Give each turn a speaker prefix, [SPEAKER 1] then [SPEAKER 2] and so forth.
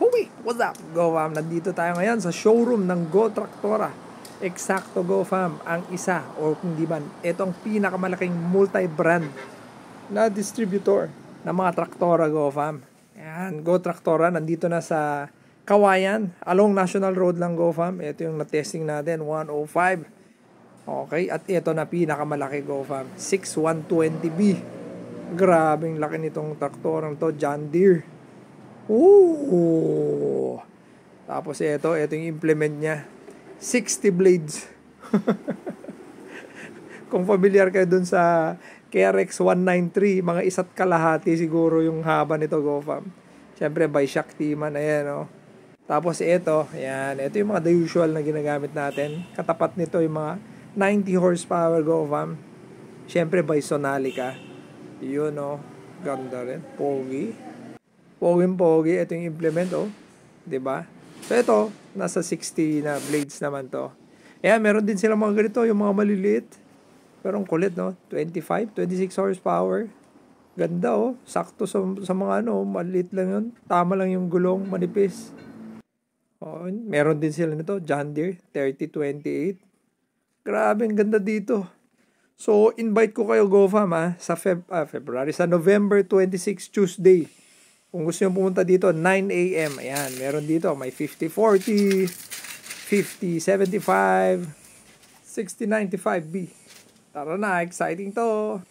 [SPEAKER 1] Uy, what's up, Go Fam? Nandito tayo ngayon sa showroom ng Go Traktora. Eksakto, Go Fam, ang isa o kung di man, itong pinakamalaking multi-brand na distributor ng mga traktora, Go Fam. Yan, Go Traktora, nandito na sa Kawayan, along National Road lang, Go Fam. Ito yung na-testing natin, 105. Okay, at ito na pinakamalaki, Go Fam, 6120B. Grabing laki nitong traktorang to, John Deere. Ooh. Tapos ito yung implement niya. 60 blades. Kung familiar kayo dun sa KRX 193, mga isa't kalahati siguro yung haba nito, Go Fam. Siyempre by Shaktiman, ayan o. Tapos ito yung mga the usual na ginagamit natin. Katapat nito yung mga 90 horsepower, Go Fam. Siyempre by Sonalica. Yun o. Ganda rin. Pogi. Ito yung implement, oh. 'Di ba? So ito, nasa 60 na blades naman to. Ayan, meron din sila mga ganito, yung mga maliliit. Pero ang kulit, no? 25, 26 horsepower. Ganda, oh. Sakto sa mga maliit lang yun. Tama lang yung gulong, manipis. Oh, meron din sila nito, John Deere 3028. Grabe, ang ganda dito. So, invite ko kayo, Go Fam, sa February, sa November 26, Tuesday. Kung gusto nyo pumunta dito, 9 a.m. Ayan, meron dito. May 5040, 5075, 6095B. Tara na, exciting to.